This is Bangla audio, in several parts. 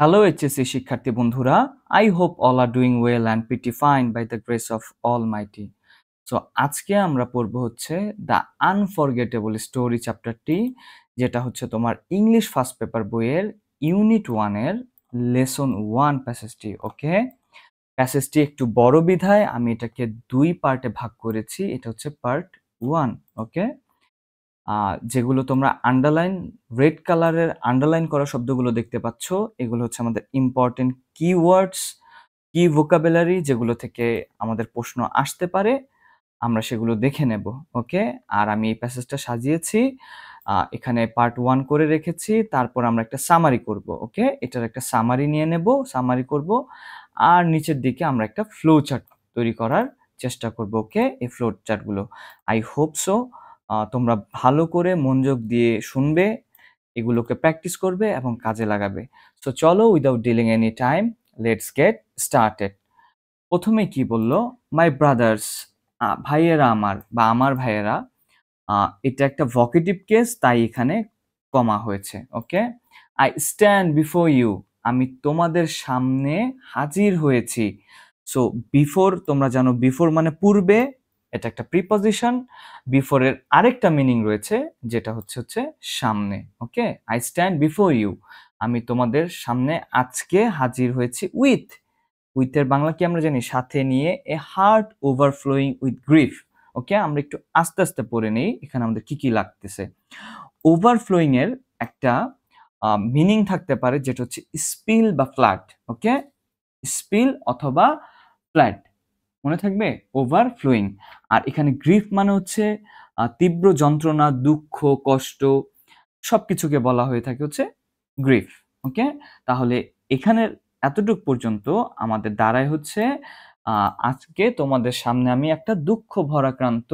Hello HSC শিক্ষার্থী বন্ধুরা, I hope all are doing well and pretty fine by the grace of Almighty. So আজকে আমরা পড়ব হচ্ছে দ্য আনফরগেটেবল স্টোরি চ্যাপ্টারটি, যেটা হচ্ছে তোমার ইংলিশ ফার্স্ট পেপার বইয়ের ইউনিট 1 এর লেসন 1 প্যাসেজটি। ওকে, প্যাসেজটি একটু বড় বিধায় আমি এটাকে দুই পার্টে ভাগ করেছি। এটা হচ্ছে পার্ট 1। ওকে, যেগুলো তোমরা রেড কালারের আন্ডারলাইন করা শব্দগুলো দেখতে পাচ্ছ, এগুলো হচ্ছে আমাদের ইম্পর্টেন্ট কিওয়ার্ডস, কি ভোকাবুলারি, যেগুলো থেকে আমাদের প্রশ্ন আসতে পারে। আমরা সেগুলো দেখে নেব। ওকে, আর আমি এই প্যাসেজটা সাজিয়েছি, এখানে পার্ট 1 করে রেখেছি, তারপর আমরা একটা সামারি করব। ওকে, এটার একটা সামারি নিয়ে নেব, সামারি করব, আর নিচের দিকে আমরা একটা ফ্লো চার্ট তৈরি করার চেষ্টা করব। ওকে, এই ফ্লো চার্টগুলো আই হোপ সো তোমরা ভালো করে মনোযোগ দিয়ে শুনবে, এগুলোকে প্র্যাকটিস করবে এবং কাজে লাগাবে। সো চলো, without dealing any time, let's get started. প্রথমে কি বললো, মাই ব্রাদার্স, ভাইয়েরা আমার বা আমার ভাইয়েরা। এটা একটা ভকেটিভ কেস, তাই এখানে কমা হয়েছে। ওকে, আই স্ট্যান্ড বিফোর ইউ, আমি তোমাদের সামনে হাজির হয়েছি। সো বিফোর, তোমরা জানো বিফোর মানে পূর্বে, এটা একটা প্রিপজিশন। বিফোরের আরেকটা মিনিং রয়েছে, যেটা হচ্ছে সামনে। ওকে, আই স্ট্যান্ড বিফোর ইউ, আমি তোমাদের সামনে আজকে হাজির হয়েছি উইথের বাংলা কি আমরা জানি, সাথে নিয়ে, এ হার্ট ওভারফ্লোয়িং উইথ গ্রিফ। ওকে, আমরা একটু আস্তে আস্তে পড়ে নেই এখানে আমাদের কি কি লাগতেছে। ওভারফ্লোয়িং এর একটা মিনিং থাকতে পারে, যেটা হচ্ছে স্পিল বা ফ্লাড। ওকে, স্পিল অথবা ফ্লাড, মনে থাকবে ওভারফ্লোয়িং। আর এখানে গ্রিফ মানে হচ্ছে তীব্র যন্ত্রণা, দুঃখ, কষ্ট, সবকিছুকে বলা হয়ে থাকে হচ্ছে গ্রিফ। ওকে, তাহলে এখানের এতটুক পর্যন্ত আমাদের দাঁড়ায় হচ্ছে আজকে তোমাদের সামনে আমি একটা দুঃখ ভরাক্রান্ত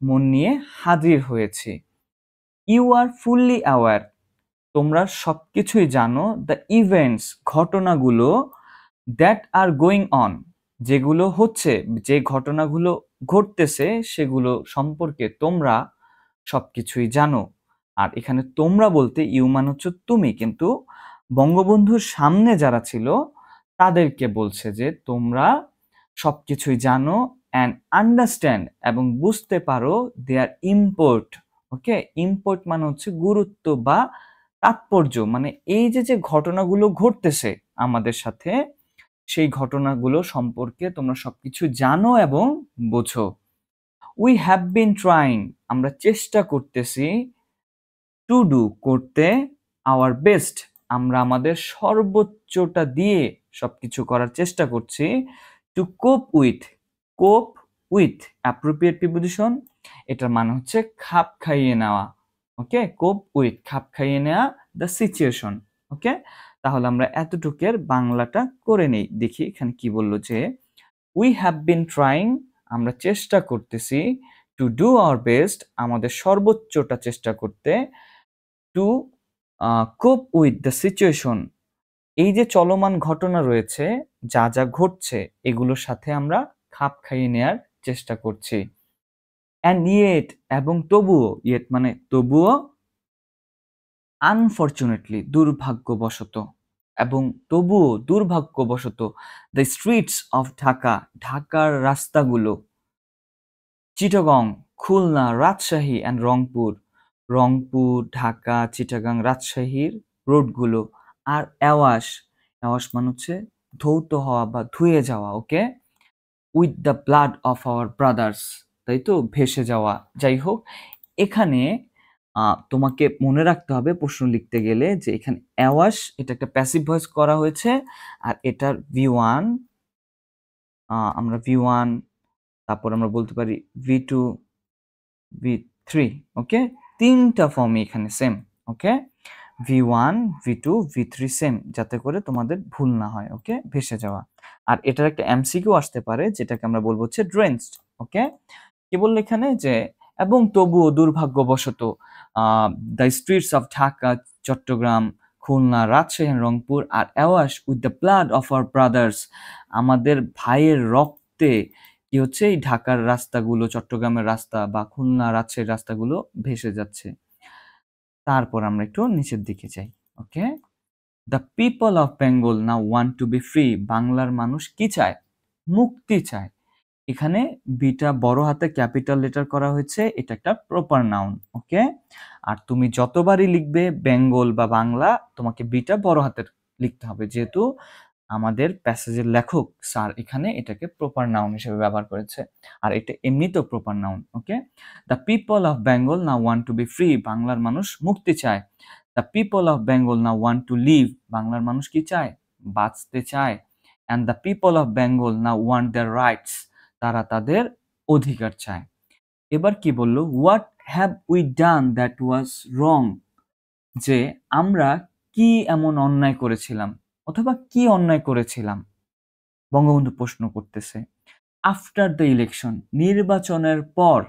মন নিয়ে হাজির হয়েছি। ইউ আর ফুললি অ্যাওয়ার, তোমরা সবকিছুই জানো, দ্য ইভেন্টস, ঘটনাগুলো, দ্যাট আর গোয়িং অন, যেগুলো হচ্ছে, যে ঘটনাগুলো ঘটতেছে সেগুলো সম্পর্কে তোমরা সবকিছুই জানো। আর এখানে তোমরা বলতে ইউ মানে হচ্ছে তুমি, কিন্তু বঙ্গবন্ধুর সামনে যারা ছিল তাদেরকে বলছে যে তোমরা সবকিছুই জানো অ্যান্ড আন্ডারস্ট্যান্ড, এবং বুঝতে পারো দেয়ার ইম্পোর্ট। ওকে, ইম্পোর্ট মানে হচ্ছে গুরুত্ব বা তাৎপর্য, মানে এই যে যে ঘটনাগুলো ঘটতেছে আমাদের সাথে, সেই ঘটনাগুলো সম্পর্কে তোমরা সবকিছু জানো এবং বোঝো। উই হ্যাভ বিন ট্রাইং, আমরা চেষ্টা করতেছি, টু ডু, করতে, আওয়ার বেস্ট, আমরা আমাদের সর্বোচ্চটা দিয়ে সবকিছু করার চেষ্টা করছি, টু কোপ উইথ অ্যাপ্রোপ্রিয়েট প্রিপোজিশন, এটার মানে হচ্ছে খাপ খাইয়ে নেওয়া। ওকে, কোপ উইথ, খাপ খাইয়ে নেওয়া দ্য সিচুয়েশন। ওকে, তাহলে আমরা এতটুকের বাংলাটা করে নেই। দেখি এখানে কি বললো, যে উই হ্যাভ বিন ট্রাইং, আমরা চেষ্টা করতেছি, টু ডু আওয়ার বেস্ট, আমাদের সর্বোচ্চটা চেষ্টা করতে, টু কোপ উইথ দ্য সিচুয়েশন, এই যে চলমান ঘটনা রয়েছে, যা যা ঘটছে, এগুলোর সাথে আমরা খাপ খাইয়ে নেয়ার চেষ্টা করছি। অ্যান্ড ইয়েট, এবং তবুও, ইয়েট মানে তবুও, আনফরচুনেটলি, দুর্ভাগ্যবশত, এবং তবুও দুর্ভাগ্যবশত, দ্য স্ট্রিটস অফ ঢাকা, ঢাকার রাস্তাগুলো, চিটাগং, খুলনা, রাজশাহী অ্যান্ড রংপুর, ঢাকা, চিটাগাং, রাজশাহীর রোডগুলো, আর অ্যাওয়াশ মানে হচ্ছে ধৌত হওয়া বা ধুয়ে যাওয়া। Okay, with the blood of our brothers, তাই তো, ভেসে যাওয়া। যাই হোক, এখানে তোমাকে মনে রাখতে হবে প্রশ্ন লিখতে গেলে, যে এখানে অ্যাওয়াশ, এটা একটা প্যাসিভ ভয়েস করা হয়েছে, আর এটার V1, আমরা V1, তারপর আমরা বলতে পারি V2, V3। ওকে, তিনটা ফর্মই এখানে সেম। ওকে, V1, V2, V3 সেম, যাতে করে তোমাদের ভুল না হয়। ওকে, ভেসে যাওয়া। আর এটার একটা MCQ আসতে পারে, যেটাকে আমরা বলবো হচ্ছে ড্রেন্সড। ওকে, কি বললো এখানে, যে এবং তবুও দুর্ভাগ্যবশত, the streets of Dhaka, Chittagong, Khulna, Rajshahi, Rangpur, আর awash with the blood of our brothers, আমাদের ভাইয়ের রক্তে কি হচ্ছে, এই ঢাকার রাস্তাগুলো, চট্টগ্রামের রাস্তা বা খুলনা, রাজশাহীর রাস্তাগুলো ভেসে যাচ্ছে। তারপর আমরা একটু নিচের দিকে যাই। Okay, the people of Bengal now want to be free. বাংলার মানুষ কি চায়? মুক্তি চায়। এখানে বিটা বড় হাতে ক্যাপিটাল লেটার করা হয়েছে, এটা একটা প্রপার নাউন। ওকে, আর তুমি যতবারই লিখবে বেঙ্গল বা বাংলা, তোমাকে বিটা বড় হাতের লিখতে হবে, যেহেতু আমাদের প্যাসেজের লেখক স্যার এখানে এটাকে প্রপার নাউন হিসেবে ব্যবহার করেছে, আর এটা এমনিতেও proper noun. Okay, the people of Bengal now want to be free. বাংলার মানুষ মুক্তি চায়। The people of Bengal now want to live. বাংলার মানুষ কি চায়? বাঁচতে চায়। And the people of Bengal now want their rights. তারা তাদের অধিকার চায়। এবার কি বললো? What have we done that was wrong. যে আমরা কি এমন অন্যায় করেছিলাম, অথবা কি অন্যায় করেছিলাম, বঙ্গবন্ধু প্রশ্ন করতেছে। আফটার দ্য ইলেকশন, নির্বাচনের পর,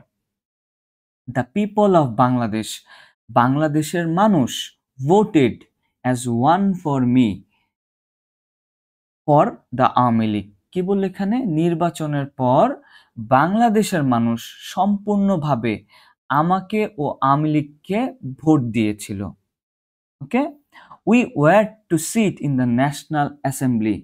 দ্য পিপল অফ বাংলাদেশ, বাংলাদেশের মানুষ, voted as one for me, for the Awami League. কি বলল এখানে? নির্বাচনের পর বাংলাদেশের মানুষ সম্পূর্ণভাবে আমাকে ও আওয়ামী লীগকে ভোট দিয়েছিল। Okay, we were to sit in the national assembly.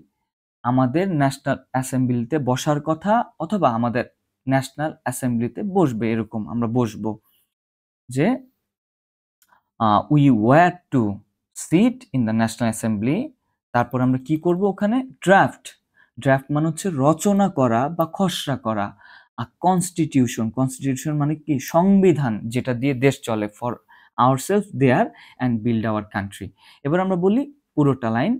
আমাদের ন্যাশনাল অ্যাসেম্বলিতে বসার কথা, অথবা আমাদের ন্যাশনাল অ্যাসেম্বলিতে বসবে, এরকম আমরা বসবো। যে we were to sit in the national assembly, তারপর আমরা কি করব ওখানে? ড্রাফট। ড্রাফট মানে হচ্ছে রচনা করা বা খসড়া করা। আর কনস্টিটিউশন, কনস্টিটিউশন মানে কি? সংবিধান, যেটা দিয়ে দেশ চলে। For ourself there and build our country. এবার আমরা বলি পুরোটা লাইন।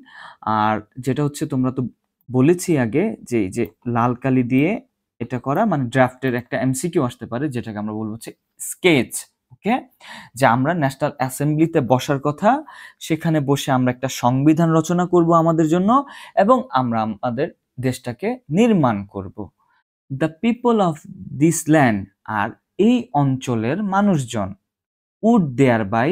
আর যেটা হচ্ছে, তোমরা তো বলেছি আগে যে এই যে লাল কালি দিয়ে এটা করা, মানে ড্রাফটের একটা এমসিকিউ আসতে পারে, যেটাকে আমরা বলবো হচ্ছে স্কেচ। ওকে, যে আমরা ন্যাশনাল অ্যাসেম্বলিতে বসার কথা, সেখানে বসে আমরা একটা সংবিধান রচনা করব আমাদের জন্য, এবং আমরা আমাদের দেশটাকে নির্মাণ করব। The people of this land, আর এই অঞ্চলের মানুষজন, would thereby,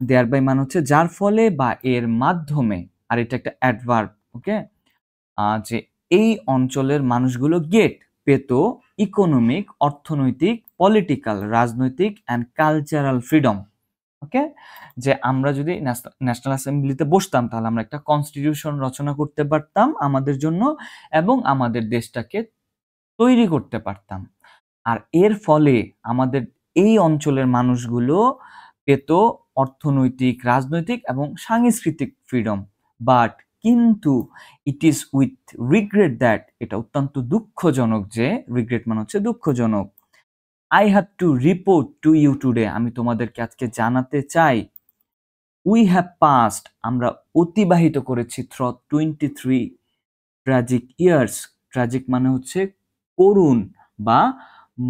thereby মানে হচ্ছে যার ফলে বা এর মাধ্যমে, আর এটা একটা অ্যাডভার্ব। ওকে, যে এই অঞ্চলের মানুষগুলো গেট, পেত, ইকোনমিক, অর্থনৈতিক, পলিটিক্যাল, রাজনৈতিক অ্যান্ড কালচারাল ফ্রিডম। ওকে, যে আমরা যদি ন্যাশনাল অ্যাসেম্বলিতে বসতাম, তাহলে আমরা একটা কনস্টিটিউশন রচনা করতে পারতাম আমাদের জন্য, এবং আমাদের দেশটাকে তৈরি করতে পারতাম। আর এর ফলে আমাদের এই অঞ্চলের মানুষগুলো পেত অর্থনৈতিক, রাজনৈতিক এবং সাংস্কৃতিক ফ্রিডম। বাট কিন্তু it is with regret that, এটা অত্যন্ত দুঃখজনক যে, রিগ্রেট মানে হচ্ছে দুঃখজনক, I have to report to you today, আমি তোমাদেরকে আজকে জানাতে চাই, উই হ্যাভ পাস্ট, আমরা অতিবাহিত করেছি, থ্রু 23 ট্র্যাজিক ইয়ার্স। ট্র্যাজিক মানে হচ্ছে করুণ বা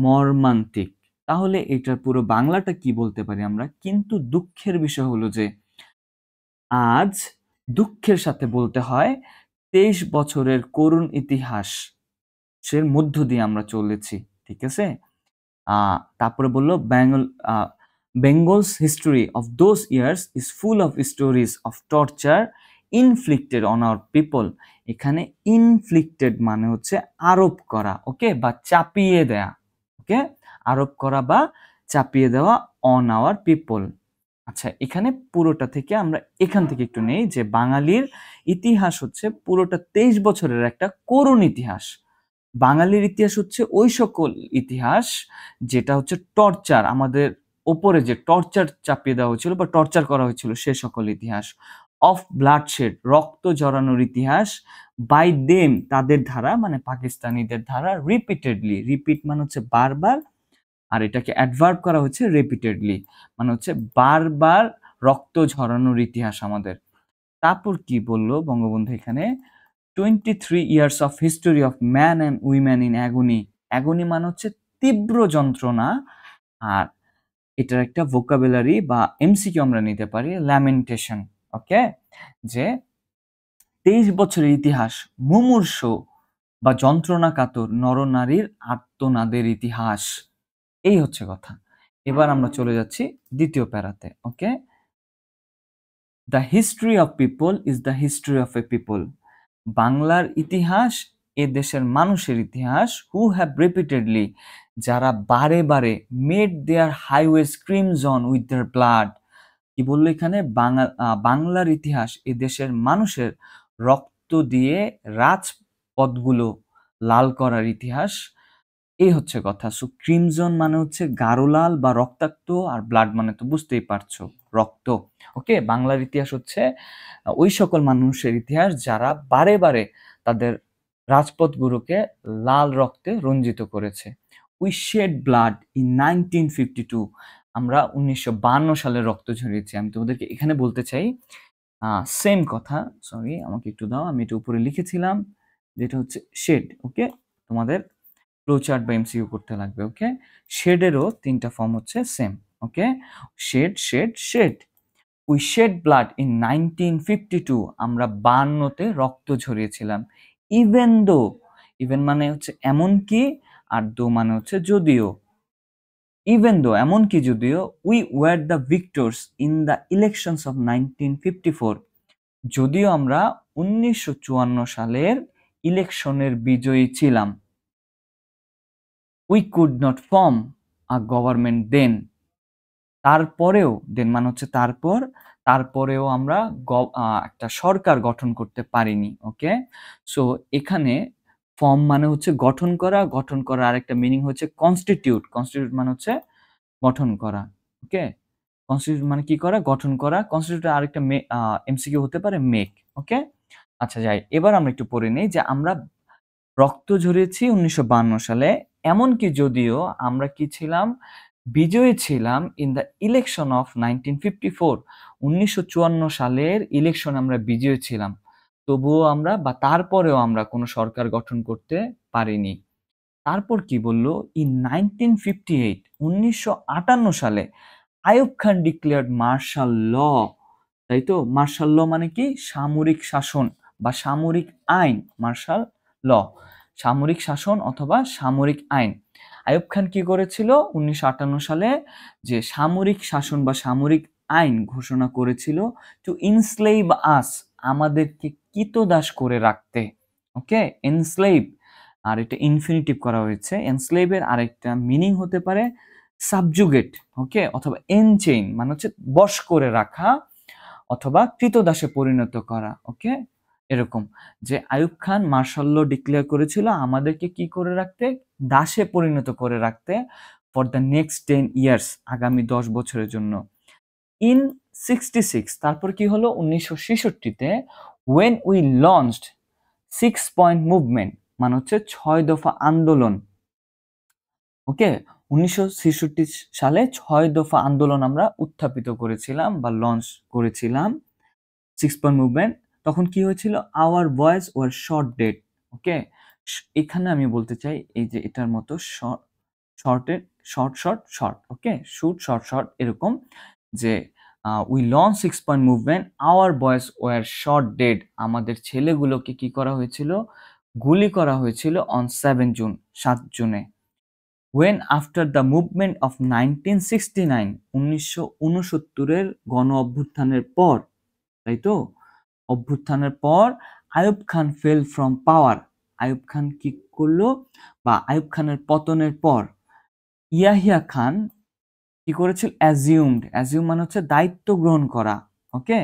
মর্মান্তিক। তাহলে এটার পুরো বাংলাটা কি বলতে পারি আমরা? কিন্তু দুঃখের বিষয় হলো যে আজ দুঃখের সাথে বলতে হয় 23 বছরের করুণ ইতিহাস সের মধ্য দিয়ে আমরা চলেছি। ঠিক আছে, তারপরে বললো Bengal's history of those years is full of stories of torture inflicted on our people. এখানে ইনফ্লিক্টেড মানে হচ্ছে আরোপ করা, ওকে, বা চাপিয়ে দেয়া। ওকে, আরোপ করা বা চাপিয়ে দেওয়া অন আওয়ার পিপল। আচ্ছা, এখানে পুরোটা থেকে আমরা এখান থেকে একটু নেই যে বাঙালির ইতিহাস হচ্ছে পুরোটা 23 বছরের একটা করুণ ইতিহাস। বাঙালির ইতিহাস হচ্ছে ওই সকল ইতিহাস যেটা হচ্ছে টর্চার, আমাদের ওপরে যে টর্চার চাপিয়ে দেওয়া হয়েছিল বা টর্চার করা হয়েছিল, সে সকল ইতিহাস। অফ ব্লাডশেড, রক্ত জড়ানোর ইতিহাস। বাই দেম, তাদের ধারা, মানে পাকিস্তানিদের ধারা। রিপিটেডলি, রিপিট মানে হচ্ছে বারবার, আর এটাকে অ্যাডভার্ব করা হচ্ছে রিপিটেডলি, মানে হচ্ছে বারবার রক্ত ঝরানোর ইতিহাস আমাদের। তারপর কি বললো বঙ্গবন্ধু এখানে? 23 years of history of man and women in অ্যাগনি। অ্যাগনি মানে হচ্ছে তীব্র যন্ত্রণা, আর এটার একটা ভোকাবুলারি বা এমসিকিউ আমরা নিতে পারি, ল্যামেন্টেশন। ওকে, যে 23 বছরের ইতিহাস, মুমূর্ষ বা যন্ত্রণা কাতর নরনারীর আর্তনাদের ইতিহাস। এই হচ্ছে কথা। এবার আমরা চলে যাচ্ছি দ্বিতীয় প্যারাতে। Okay, the history of people is the history of a people. বাংলার ইতিহাস এ দেশের মানুষের ইতিহাস। হু হ্যাভ রিপিটেডলি, যারা বারে বারে made their highway crimson with their blood, কি বললো এখানে, বাংলার ইতিহাস এ দেশের মানুষের রক্ত দিয়ে রাজপথগুলো লাল করার ইতিহাস। এই হচ্ছে কথা। সো ক্রিমজন মানে হচ্ছে গাঢ় লাল বা রক্তাক্ত, আর ব্লাড মানে তো বুঝতেই পারছো, রক্ত। ওকে, বাংলার ইতিহাস হচ্ছে ওই সকল মানুষের ইতিহাস যারা বারে বারে তাদের রাজপথগুলোকে লাল রক্তে রঞ্জিত করেছে। উই শেড ব্লাড ইন 1952, আমরা 1952 সালে রক্ত ঝরিয়েছি। আমি তোমাদেরকে এখানে বলতে চাই সেম কথা। সরি, আমাকে একটু দাও, আমি এটা উপরে লিখেছিলাম, যেটা হচ্ছে শেড। ওকে, তোমাদের ফ্লোচার্ট বা এমসিকিউ করতে লাগবে। ওকে, শেডেরও 3টা ফর্ম হচ্ছে same. Okay, shed shed shed. We shed blood in 1952, আমরা 52তে রক্ত ঝরিয়েছিলাম। ইভেন দো, ইভেন মানে হচ্ছে এমনকি, আর দো মানে হচ্ছে যদিও। ইভেন দো এমনকি যদিও, we were the victors in the elections of 1954, যদিও আমরা 1954 সালের ইলেকশনের বিজয়ী ছিলাম। We could not form a government then, তারপরেও, দেন মানে হচ্ছে তারপর, তারপরেও আমরা একটা সরকার গঠন করতে পারিনি। ওকে, সো এখানে ফর্ম মানে হচ্ছে গঠন করা, গঠন করার আরেকটা মিনিং হচ্ছে কনস্টিটিউট। কনস্টিটিউট মানে হচ্ছে গঠন করা। ওকে, কনস্টিটিউট মানে কি করা, গঠন করা। কনস্টিটিউটের আরেকটা এমসিকিউ হতে পারে মেক। ওকে, আচ্ছা যাই, এবার আমরা একটু পড়ে নেই যে আমরা রক্ত ঝরিয়েছি 1952 সালে, এমনকি যদিও আমরা কি ছিলাম, বিজয়ী ছিলাম ইন দ্য ইলেকশন অফ 1954, 1954 সালের ইলেকশন আমরা বিজয়ী ছিলাম, তবুও আমরা বা তারপরেও আমরা কোনো সরকার গঠন করতে পারিনি। তারপর কি বললো, ইন 1958, 1958 সালে আইয়ুব খান ডিক্লেয়ার্ড মার্শাল ল। তাই তো, মার্শাল ল মানে কি, সামরিক শাসন বা সামরিক আইন। মার্শাল ল, সামরিক শাসন অথবা সামরিক আইন। আইয়ুব খান কি করেছিল 1958 সালে, যে সামরিক শাসন বা সামরিক আইন ঘোষণা করেছিল, টু ইনস্লেভ আস, আমাদেরকে কৃতদাস করে রাখতে। ওকে, এনস্লেভ, আর এটা ইনফিনিটিভ করা হয়েছে। এনস্লেভের আরেকটা মিনিং হতে পারে সাবজুগেট। ওকে, অথবা এনচেইন মানে হচ্ছে বশ করে রাখা অথবা কৃতদাসে পরিণত করা। ওকে, এরকম যে আইয়ুব খান মার্শাল ল ডিক্লেয়ার করেছিল আমাদেরকে কি করে রাখতে, দাসে পরিণত করে রাখতে, ফর দ্য নেক্সট 10 ইয়ার্স, আগামী 10 বছরের জন্য। ইন 66, তারপর কি হলো 1966-তে, when we launched 6 point movement, মানে হচ্ছে 6 দফা আন্দোলন। ওকে, 1966 সালে 6 দফা আন্দোলন আমরা উত্থাপিত করেছিলাম বা লঞ্চ করেছিলাম, 6 পয়েন্ট মুভমেন্ট। তখন কি হয়েছিল, our voice were shot dead. Okay, এখানে আমি বলতে চাই এই যে এটার মতো শর্টের, shot shot shot. Okay, shoot shot shot, এরকম যে we launch 6 point movement, our boys were shot dead, আমাদের ছেলেগুলোকে কি করা হয়েছিল, গুলি করা হয়েছিল অন 7 জুন, 7 জুনে। When after the movement of 1969, 1969-এর গণ অভ্যুত্থানের পর, তাই তো, অভ্যুত্থানের পর Ayub Khan fell from power, Ayub Khan কি করলো, বা আইয়ুব খানের পতনের পর ইয়াহিয়া খান কি করেছিল, অ্যাজিউমড, অ্যাজিউম মানে হচ্ছে দায়িত্ব গ্রহণ করা। ওকে,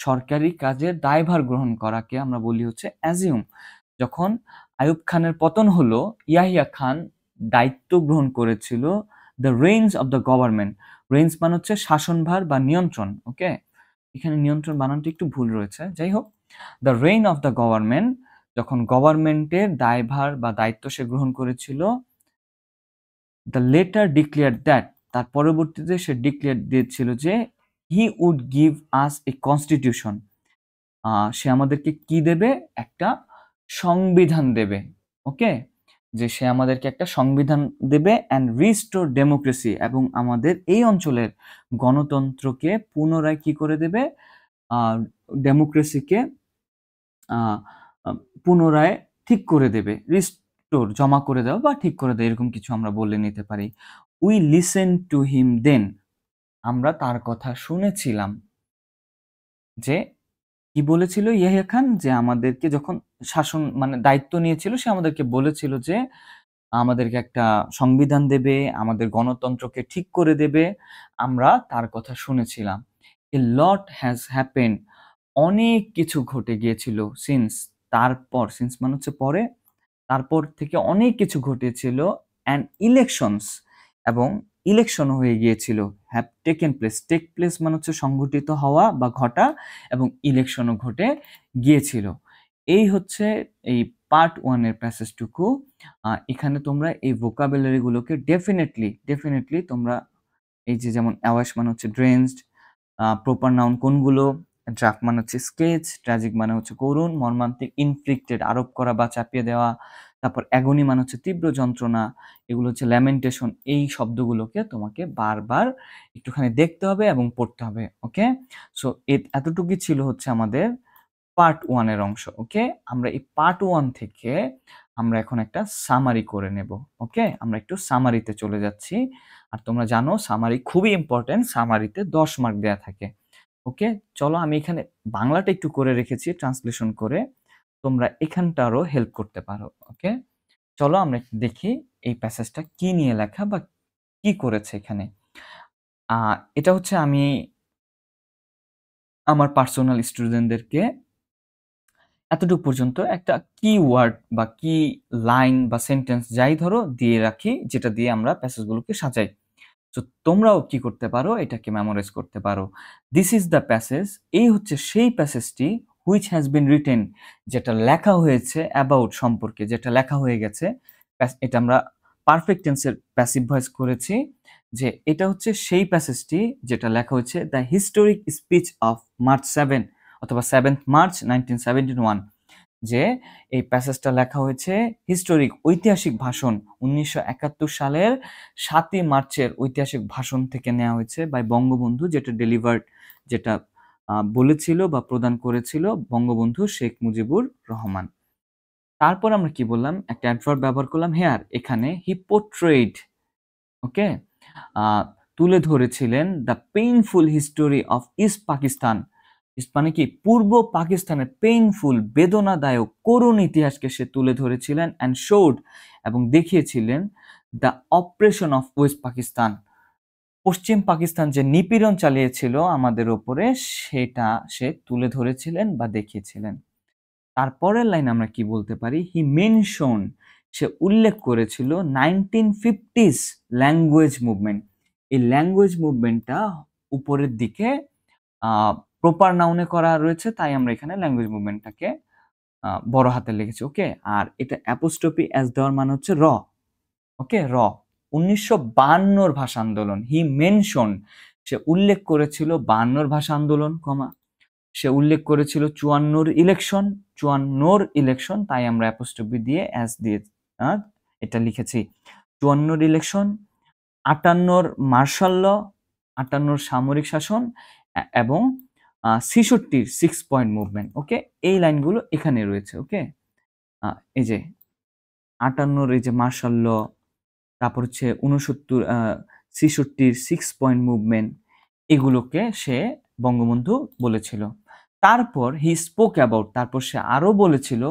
সরকারি কাজের দায়ভার গ্রহণ করাকে আমরা বলি হচ্ছে অ্যাজিউম। যখন আইয়ুব খানের পতন হলো, ইয়াহিয়া খান দায়িত্ব গ্রহণ করেছিল the reins of the government. Range মানে হচ্ছে শাসনভার বা নিয়ন্ত্রণ। ওকে, এখানে নিয়ন্ত্রণ বানানটা একটু ভুল রয়েছে, যাই হোক, the rain of the government, যখন গভর্নমেন্টের দায়ভার বা দায়িত্ব সে গ্রহণ করেছিল, দ্য লেটার ডিক্লেয়ার দ্যাট, তার পরবর্তীতে সে ডিক্লেয়ার দিয়েছিল যে he would give us a constitution, সে আমাদেরকে কি দেবে, একটা সংবিধান দেবে। ওকে, যে সে আমাদেরকে একটা সংবিধান দেবে, অ্যান্ড রিস্টোর ডেমোক্রেসি, এবং আমাদের এই অঞ্চলের গণতন্ত্রকে পুনরায় কি করে দেবে, ডেমোক্রেসিকে পুনরায় ঠিক করে দেবে, রিস্টোর, জমা করে দেওয়া বা ঠিক করে দেয়, এরকম কিছু আমরা বলে নিতে পারি। উই লিসেন টু হিম দেন, আমরা তার কথা শুনেছিলাম। যে কি বলেছিল ইয়াহিয়া খান, যে আমাদেরকে যখন শাসন মানে দায়িত্ব নিয়েছিল, সে আমাদেরকে বলেছিল যে আমাদেরকে একটা সংবিধান দেবে, আমাদের গণতন্ত্রকে ঠিক করে দেবে, আমরা তার কথা শুনেছিলাম। এ লট হ্যাজ হ্যাপেন, অনেক কিছু ঘটে গিয়েছিল সিন্স, তারপর, সিন্স মানে হচ্ছে পরে, তারপর থেকে অনেক কিছু ঘটেছিল, অ্যান্ড ইলেকশনস, এবং ইলেকশন হয়ে গিয়েছিল, have taken place, take place মানে হচ্ছে সংঘটিত হওয়া বা ঘটা, এবং ইলেকশনও ঘটে গিয়েছিল। এই হচ্ছে এই পার্ট 1 এর প্যাসেজটুকু। এখানে তোমরা এই ভোকাবুলারি গুলোকে ডেফিনেটলি তোমরা এই যে যেমন অ্যাওয়াশ মানে হচ্ছে ড্রেঞ্চড, প্রপার নাউন কোনগুলো, ড্রাফট মানে হচ্ছে স্কেচ, ট্র্যাজিক মানে হচ্ছে করুণ, মর্মান্তিক, ইনফ্লিক্টেড আরোপ করা বা চাপিয়ে দেওয়া, তারপর অ্যাগনি মানে হচ্ছে তীব্র যন্ত্রণা, এগুলো হচ্ছে ল্যামেন্টেশন। এই শব্দগুলোকে তোমাকে বারবার একটুখানি দেখতে হবে এবং পড়তে হবে। ওকে, সো এতটুকুই ছিল হচ্ছে আমাদের পার্ট 1 এর অংশ। ওকে, আমরা এই পার্ট 1 থেকে আমরা এখন একটা সামারি করে নেব। ওকে, আমরা একটু সামারিতে চলে যাচ্ছি। আর তোমরা জানো সামারি খুবই ইম্পর্টেন্ট, সামারিতে 10 মার্ক দেয়া থাকে। ওকে, চলো আমি এখানে বাংলাটা একটু করে রেখেছি ট্রান্সলেশন করে, তোমরা এখানটারও হেল্প করতে পারো। ওকে, চলো আমরা একটু দেখি এই প্যাসেজটা কি নিয়ে লেখা বা কি করেছে এখানে। এটা হচ্ছে আমি আমার পার্সোনাল স্টুডেন্টদেরকে এতটুকু পর্যন্ত একটা কি ওয়ার্ড বা কি লাইন বা সেন্টেন্স যাই ধরো দিয়ে রাখি, যেটা দিয়ে আমরা প্যাসেজগুলোকে সাজাই। তো তোমরাও কি করতে পারো, এটাকে মেমোরাইজ করতে পারো। দিস ইজ দ্য প্যাসেজ, এই হচ্ছে সেই প্যাসেজটি, হুইচ হ্যাজ বিন রিটেন, যেটা লেখা হয়েছে, অ্যাবাউট সম্পর্কে যেটা লেখা হয়ে গেছে। এটা আমরা পারফেক্ট টেন্সের প্যাসিভ ভয়েস করেছি, যে এটা হচ্ছে সেই প্যাসেজটি যেটা লেখা হয়েছে, the historic speech of March 7 অথবা 7th মার্চ 1971, যে এই প্যাসেজটা লেখা হয়েছে হিস্টোরিক ঐতিহাসিক ভাষণ 1971 সালের 7ই মার্চের ঐতিহাসিক ভাষণ থেকে নেওয়া হয়েছে বাই বঙ্গবন্ধু, যেটা ডেলিভার্ড, যেটা বলেছিল বা প্রদান করেছিল বঙ্গবন্ধু শেখ মুজিবুর রহমান। তারপর আমরা কি বললাম, একটা অ্যাডভার্ব ব্যবহার করলাম হেয়ার, এখানে হি পোর্ট্রেইড, ওকে, তুলে ধরেছিলেন the painful history of east Pakistan, মানে কি পূর্ব পাকিস্তানের পেইনফুল, বেদনাদায়ক, করুণ ইতিহাসকে সে তুলে ধরেছিলেন, অ্যান্ড শোড, এবং দেখিয়েছিলেন, the operation of West Pakistan, পশ্চিম পাকিস্তান যে নিপীড়ন চালিয়েছিল আমাদের ওপরে, সেটা সে তুলে ধরেছিলেন বা দেখিয়েছিলেন। তারপরের লাইন আমরা কি বলতে পারি, হি মেনশন, সে উল্লেখ করেছিল 1950s ল্যাঙ্গুয়েজ মুভমেন্ট, এই ল্যাঙ্গুয়েজ মুভমেন্টটা উপরের দিকে প্রপার নাউনে করা রয়েছে, তাই আমরা এখানে ল্যাঙ্গুয়েজ মুভমেন্টটাকে বড় হাতে লিখেছি। ওকে, আর এটা অ্যাপোস্ট্রফি এস দেওয়ার মানে হচ্ছে র। ওকে, র 1952 ভাষা আন্দোলন, হি মেনশন, সে উল্লেখ করেছিল 52 ভাষা আন্দোলন, কমা, সে উল্লেখ করেছিল 54 ইলেকশন, তাই আমরা অ্যাপোস্ট্রফি দিয়ে অ্যাস দিয়ে এটা লিখেছি। 54 ইলেকশন, 58 মার্শাল ল, 58 সামরিক শাসন, এবং 66 6 পয়েন্ট মুভমেন্ট। ওকে, এই লাইনগুলো এখানে রয়েছে। ওকে, এই যে 58 এই যে মার্শাল ল, তারপর হচ্ছে 66 6 পয়েন্ট মুভমেন্ট, এগুলোকে সে বঙ্গবন্ধু বলেছিল। তারপর হি স্পোক অ্যাবাউট, তারপর সে আরো বলেছিল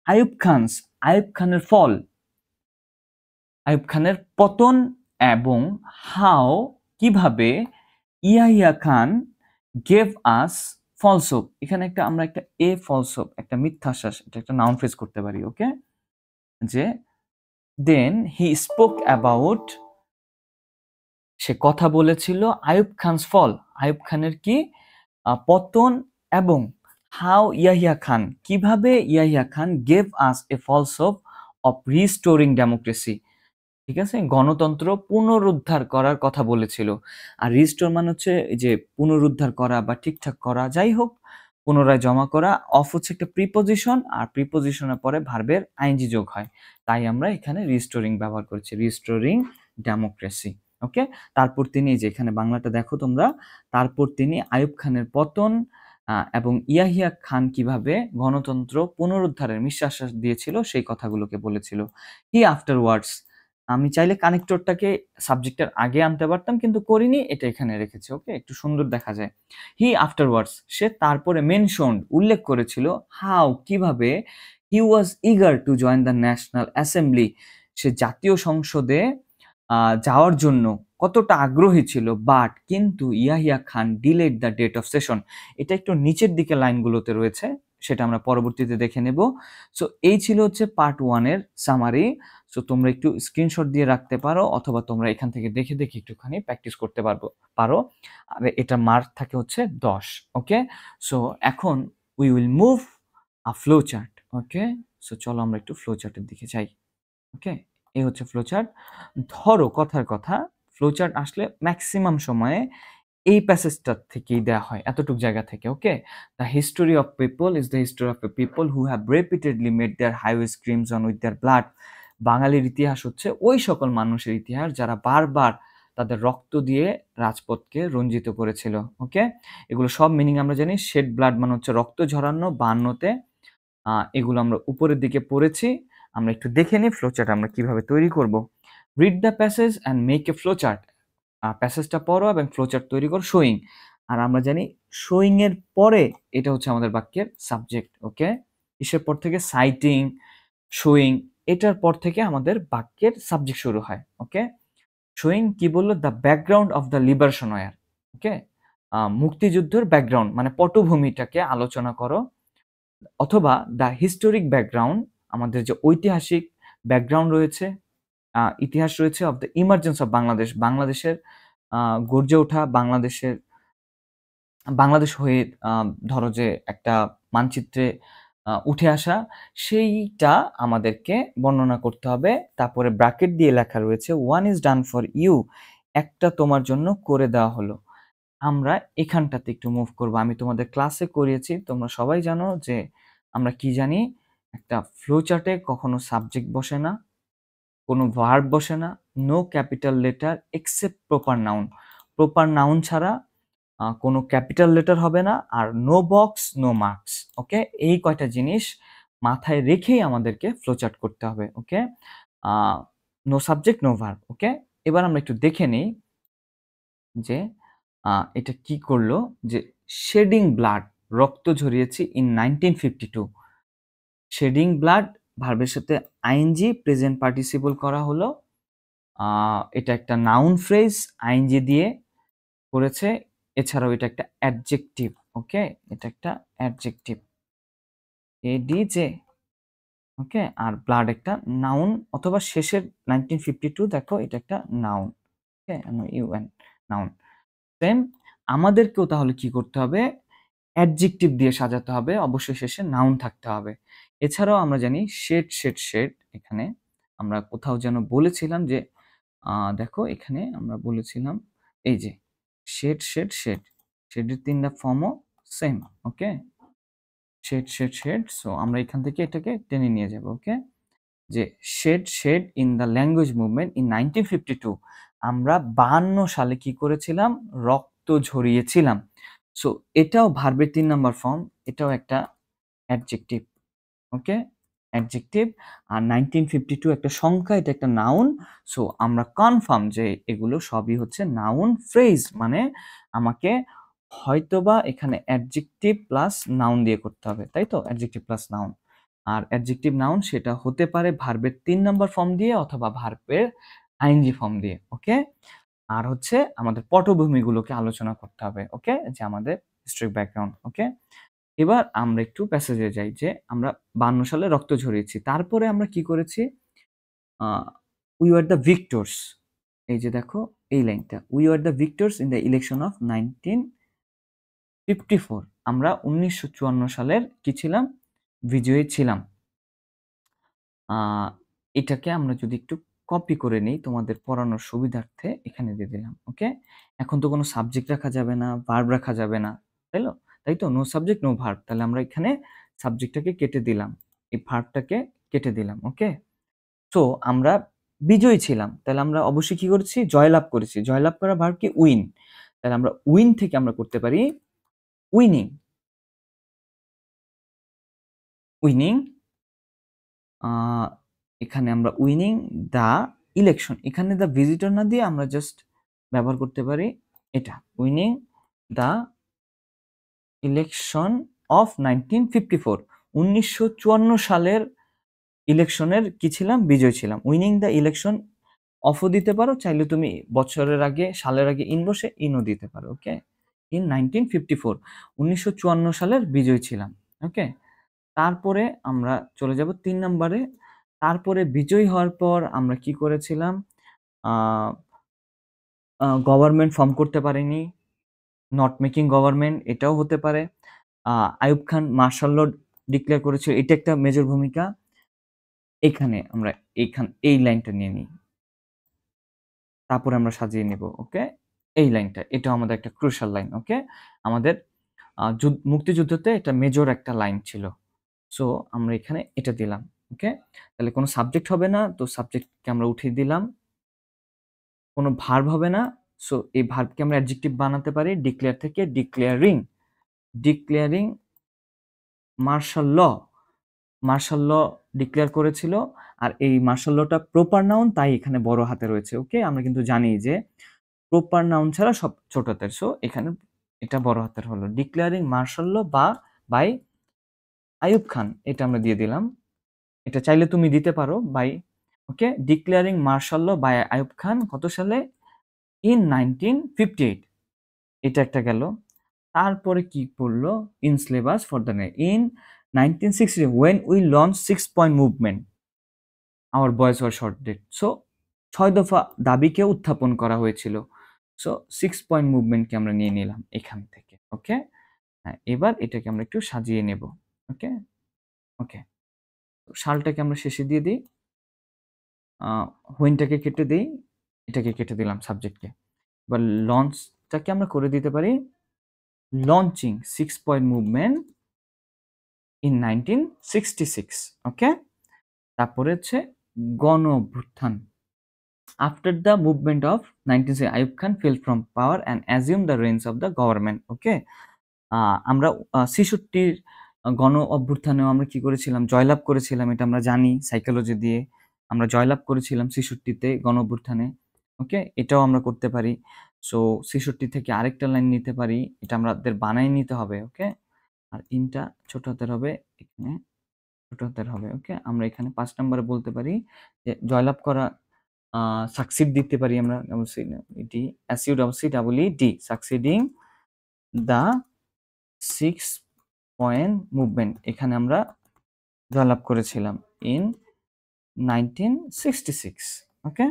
আইয়ুব খানের ফল, আইয়ুব খানের পতন, এবং হাউ, কিভাবে, ইয়াহিয়া খান গেভ আস ফলস হোপ, এখানে আমরা একটা ফলস হোপ, একটা মিথ্যাশ্বাস, এটা একটা নাউন ফ্রেজ করতে পারি। ওকে, যে দেন হি স্পোক অ্যাবাউট, সে কথা বলেছিল আইয়ুব খানস ফল, আইয়ুব খানের কি পতন, এবং হাউ ইয়াহিয়া খান, কিভাবে Yahya Khan gave us a false hope of restoring democracy, ঠিক আছে, গণতন্ত্র পুনরুদ্ধার করার কথা বলেছিল। আর রিস্টোর মানে হচ্ছে যে পুনরুদ্ধার করা বা ঠিকঠাক করা, যাই হোক, পুনরায় জমা করা। অফ হচ্ছে একটা প্রিপোজিশন, আর প্রিপোজিশনের পরে ভার্বের আইএনজি যোগ হয়, তাই আমরা এখানে রিস্টোরিং ব্যবহার করছি, রিস্টোরিং ডেমোক্রেসি। ওকে, তারপর তিনি, যে এখানে বাংলাটা দেখো তোমরা, তারপর তিনি আইয়ুব খানের পতন এবং ইয়াহিয়া খান কিভাবে গণতন্ত্র পুনরুদ্ধারের বিশ্বাস দিয়েছিল সেই কথাগুলোকে বলেছিল। হি আফটারওয়ার্ডস, আমি চাইলে কানেক্টরটাকে সাবজেক্টের আগে আনতে পারতাম, কিন্তু করিনি, এটা এখানে রেখেছি। ওকে, একটু সুন্দর দেখা যায়। হি আফটারওয়ার্ডস, সে তারপরে মেনশন, উল্লেখ করেছিল, হাউ, কিভাবে, he was eager to join the national assembly, সে জাতীয় সংসদে যাওয়ার জন্য কতটা আগ্রহী ছিল, বাট কিন্তু Yahya Khan delayed the date of session. এটা একটু নিচের দিকে লাইনগুলোতে রয়েছে, সেটা আমরা পরবর্তীতে দেখে নেব। সো এই ছিল হচ্ছে পার্ট 1 এর সামারি। সো তোমরা একটু স্ক্রিনশট দিয়ে রাখতে পারো, অথবা তোমরা এখান থেকে দেখে দেখে একটুখানি প্র্যাকটিস করতে পারো। আর এটা মার্ক থাকে হচ্ছে 10। ওকে, সো এখন we will move a flow chart. Okay, so চলো আমরা একটু ফ্লো চার্টের দিকে যাই। ওকে, এই হচ্ছে ফ্লো চার্ট। ধরো কথার কথা, ফ্লো চার্ট আসলে ম্যাক্সিমাম সময়ে এই প্যাসেজটা থেকেই দেওয়া হয়, এতটুক জায়গা থেকে। Okay, the history of people is the history of a people who have repeatedly made their highway crimson with their blood. বাঙালির ইতিহাস হচ্ছে ওই সকল মানুষের ইতিহাস যারা বারবার তাদের রক্ত দিয়ে রাজপথকে রঞ্জিত করেছিল। ওকে, এগুলো সব মিনিং আমরা জানি। শেড ব্লাড মানে হচ্ছে রক্ত ঝরানো, 52-তে। এগুলো আমরা উপরের দিকে পড়েছি। আমরা একটু দেখে নিই ফ্লো চার্ট আমরা কিভাবে তৈরি করব। Read the passage and make a flow chart. প্যাসেজটা পড়ো এবং ফ্লো চার্ট তৈরি করো। শোয়িং, আর আমরা জানি শোয়িং এর পরে এটা হচ্ছে আমাদের বাক্যের সাবজেক্ট। ওকে, কিসের পর থেকে? সাইটিং, শোয়িং, এটার পর থেকে আমাদের বাক্যের সাবজেক্ট শুরু হয়। ওকে, শোয়িং কি বললো? The background of the liberation war. Okay, মুক্তিযুদ্ধের ব্যাকগ্রাউন্ড মানে পটভূমিটাকে আলোচনা করো, অথবা দ্য হিস্টোরিক ব্যাকগ্রাউন্ড, আমাদের যে ঐতিহাসিক ব্যাকগ্রাউন্ড রয়েছে, ইতিহাস রয়েছে, of the emergence of Bangladesh, বাংলাদেশের গর্জে ওঠা, বাংলাদেশ হয়ে ধরো যে একটা মানচিত্রে উঠে আসা, সেইটা আমাদেরকে বর্ণনা করতে হবে। তারপরে ব্র্যাকেট দিয়ে লেখা রয়েছে one is done for you, একটা তোমার জন্য করে দেওয়া হলো। আমরা এখানটাতে একটু মুভ করব। আমি তোমাদের ক্লাসে করিয়েছি, তোমরা সবাই জানো যে আমরা কি জানি, একটা ফ্লো চার্টে কখনো সাবজেক্ট বসে না, কোনো ভার্ব বসে না, no capital letter except proper noun. Proper noun ছাড়া কোনো ক্যাপিটাল লেটার হবে না, আর no box no marks. Okay, এই কয়টা জিনিস মাথায় রেখেই আমাদেরকে ফ্লো চার্ট করতে হবে। ওকে, নো সাবজেক্ট নো ভার্ব। ওকে, এবার আমরা একটু দেখে নিই যে এটা কি করলো, যে শেডিং ব্লাড, রক্ত ঝরিয়েছি ইন 1952। শেডিং ব্লাড ভার্বের সাথে আইএনজি প্রেজেন্ট পার্টিসিপল করা হলো। এটা একটা নাউন ফ্রেজ, আইএনজি দিয়ে করেছে। এছাড়াও এটা একটা অ্যাডজেক্টিভ। ওকে, এটা একটা অ্যাডজেক্টিভ, এডিজে। ওকে, আর ব্লাড একটা নাউন, অথবা শেষের 1952 দেখো এটা একটা নাউন। ওকে, ইউএন, নাউন। সেম, আমাদেরকেও তাহলে কি করতে হবে? অ্যাডজেক্টিভ দিয়ে সাজাতে হবে, অবশ্যই শেষে নাউন থাকতে হবে। এছাড়াও আমরা জানি শেড শেড শেড, এখানে আমরা কোথাও যেন বলেছিলাম যে দেখো এখানে আমরা বলেছিলাম এই যে শেড শেড শেড, শেডের 3টা ফর্মও same. Okay, shed shed shed, so আমরা এখান থেকে এটাকে টেনে নিয়ে যাব। ওকে, যে shed shed in the language movement in 1952, আমরা 52 সালে কি করেছিলাম? রক্ত ঝরিয়েছিলাম। সো এটাও ভার্বের 3 নাম্বার ফর্ম, এটাও একটা অ্যাডজেক্টিভ। ওকে, অ্যাডজেক্টিভ। আর 1952 একটা সংখ্যা, এটা একটা নাউন। সো আমরা কনফার্ম যে এগুলো সবই হচ্ছে নাউন ফ্রেজ, মানে আমাকে হয়তোবা এখানে অ্যাডজেক্টিভ প্লাস নাউন দিয়ে করতে হবে, তাই তো? অ্যাডজেক্টিভ প্লাস নাউন, আর অ্যাডজেক্টিভ নাউন সেটা হতে পারে ভার্বের 3 নাম্বার ফর্ম দিয়ে, অথবা ভার্বের আইএনজি ফর্ম দিয়ে। ওকে, আর হচ্ছে আমাদের পটভূমিগুলোকে আলোচনা করতে হবে। ওকে, যে আমাদের হিস্ট্রিক ব্যাকগ্রাউন্ড। ওকে, এবার আমরা একটু প্যাসেজে যাই, যে আমরা 52 সালে রক্ত ঝরিয়েছি, তারপরে আমরা কি করেছি? We were the victors. এই যে দেখো এই লাইনটা, we were the victors in the election of 1954, আমরা 1954 সালের কি ছিলাম? বিজয়ী ছিলাম। এটাকে আমরা যদি একটু কপি করে নিই তোমাদের পড়ানোর সুবিধার্থে, এখানে দিয়ে দিলাম। ওকে, এখন তো কোনো সাবজেক্ট রাখা যাবে না, ভার্ব রাখা যাবে না, তাই তো? নো সাবজেক্ট নো ভার্ব, তাহলে আমরা এখানে সাবজেক্টটাকে কেটে দিলাম, এই ভার্বটাকে কেটে দিলাম। ওকে, তো আমরা বিজয়ী ছিলাম, তাহলে আমরা অবশ্যই কি করেছি? জয়লাভ করেছি। জয়লাভ করা ভার্ব কি? উইন। তাহলে আমরা উইন থেকে আমরা করতে পারি উইনিং। উইনিং, এখানে আমরা উইনিং দ্য ইলেকশন, এখানে দ্য ভিজিটর না দিয়ে আমরা জাস্ট ব্যবহার করতে পারি এটা, উইনিং দ্য ইলেকশন অফ 1954, 1954 সালের ইলেকশনের কি ছিলাম? বিজয় ছিলাম। উইনিং দ্য ইলেকশন অফও দিতে পারো, চাইলে তুমি বছরের আগে সালের আগে ইন বসে ইনও দিতে পারো। ওকে, ইন 1954 1954 সালের বিজয়ী ছিলাম। ওকে, তারপরে আমরা চলে যাব 3 নম্বরে। তারপরে বিজয়ী হওয়ার পর আমরা কি করেছিলাম? গভর্নমেন্ট ফর্ম করতে পারিনি, নট মেকিং গভর্নমেন্ট এটাও হতে পারে। আইয়ুব খান মার্শাল ল ডিক্লেয়ার করেছিল, এটা একটা মেজর ভূমিকা। এখানে আমরা এই লাইনটা নিয়ে নিই, তারপরে আমরা সাজিয়ে নেব। ওকে, এই লাইনটা, এটাও আমাদের একটা ক্রুশাল লাইন। ওকে, আমাদের মুক্তিযুদ্ধতে এটা মেজর একটা লাইন ছিল। সো আমরা এখানে এটা দিলাম। ওকে, তাহলে কোনো সাবজেক্ট হবে না, তো সাবজেক্টকে আমরা উঠিয়ে দিলাম। কোনো ভার্ব হবে না, সো এই ভার্বকে আমরা অ্যাডজেক্টিভ বানাতে পারি ডিক্লেয়ার থেকে। ডিক্লেয়ারিং মার্শাল ল ডিক্লেয়ার করেছিল। আর এই মার্শাল লটা প্রপার নাউন, তাই এখানে বড় হাতে রয়েছে। ওকে, আমরা কিন্তু জানি যে প্রপার নাউন ছাড়া সব ছোট হাতের, সো এখানে এটা বড় হাতের হলো। Declaring martial law by Ayub Khan, এটা আমরা দিয়ে দিলাম। এটা চাইলে তুমি দিতে পারো by. Okay, declaring martial law by Ayub Khan কত সালে? ইন 1958, এটা একটা গেল। তারপরে কি পড়লো? In syllabus for the in 1960 when we launched 6-point movement our boys were shorted, so 6 দফা দাবিকে উত্থাপন করা হয়েছিল। সো 6-point মুভমেন্টকে আমরা নিয়ে নিলাম এখান থেকে। ওকে, হ্যাঁ, এবার এটাকে আমরা একটু সাজিয়ে নেব। ওকে, ওকে, সালটাকে আমরা শেষে দিয়ে দিই, হুইনটাকে কেটে দিই, এটাকে কেটে দিলাম সাবজেক্টকে। এবার লঞ্চটাকে আমরা করে দিতে পারি লঞ্চিং 6-point মুভমেন্ট ইন 1966। ওকে, তারপরে হচ্ছে গণ অভ্যুত্থান। After the movement of 1960 Ayub Khan fell from power and assume the reins of the government. Okay, আমরা 66 গণ অভ্যুত্থানেও আমরা কি করেছিলাম? জয়লাভ করেছিলাম, এটা আমরা জানি সাইকোলজি দিয়ে। আমরা জয়লাভ করেছিলাম 66তে গণ অভ্যুত্থানে। ওকে, এটাও আমরা করতে পারি। সো 66 থেকে আরেকটা লাইন নিতে পারি, এটা আমাদের বানাই নিতে হবে। ওকে, আর ইনটা ছোট হাতের হবে, এখানে ছোট হাতের হবে। ওকে, আমরা এখানে 5 নম্বরে বলতে পারি যে জয়লাভ করা, সাকসিড দিতে পারি আমরা, D SUCCEED, সাকসিডিং the 6-point movement, এখানে আমরা জয়লাভ করেছিলাম ইন 1966। ওকে,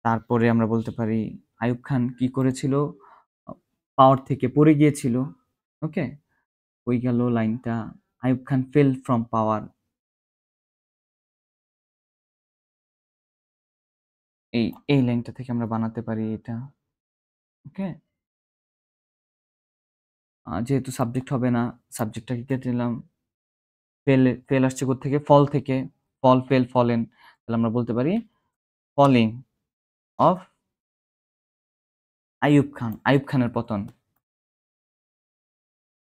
তারপরে আমরা বলতে পারি আইয়ুব খান কি করেছিল? পাওয়ার থেকে পড়ে গিয়েছিল। ওকে, ওই গেল লাইনটা। আইয়ুব খান ফেল ফ্রম পাওয়ার, এই লাইনটা থেকে আমরা বানাতে পারি এটা। ওকে, যেহেতু সাবজেক্ট হবে না, সাবজেক্টটাকে কেটে নিলাম। ফেল আসছে কোত্থেকে? ফল থেকে। ফল, ফেল, ফলেন, তাহলে আমরা বলতে পারি ফলিং অফ আইয়ুব খানের পতন।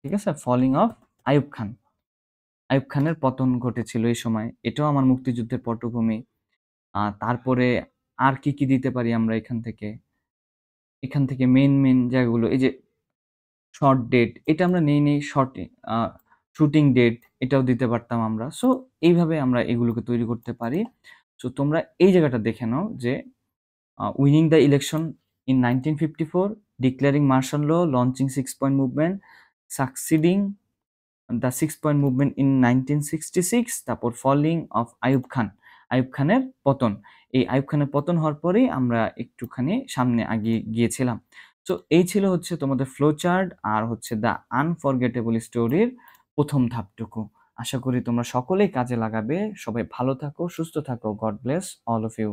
ঠিক আছে, ফলিং অফ আইয়ুব খানের পতন ঘটেছিল এই সময়। এটাও আমার মুক্তিযুদ্ধের পটভূমি। তারপরে আর কি দিতে পারি আমরা এখান থেকে মেইন জায়গাগুলো, এই যে শর্ট ডেট, এটা আমরা নেই শর্ট শুটিং ডেট, এটাও দিতে পারতাম আমরা। সো এইভাবে আমরা এগুলোকে তৈরি করতে পারি। সো তোমরা এই জায়গাটা দেখে নাও যে winning the election in 1954, declaring martial law, launching 6-point movement, succeeding the 6-point movement in 1966, তারপর ফলিং অফ আইয়ুব খানের পতন। এই আইয়ুব খানের পতন হওয়ার পরেই আমরা একটুখানি সামনে আগিয়ে গিয়েছিলাম। সো এই ছিল হচ্ছে তোমাদের ফ্লো চার্ট আর হচ্ছে দ্য আনফরগেটেবল স্টোরির প্রথম ধাপটুকু। আশা করি তোমরা সকলেই কাজে লাগাবে। সবাই ভালো থাকো, সুস্থ থাকো। God bless all of you.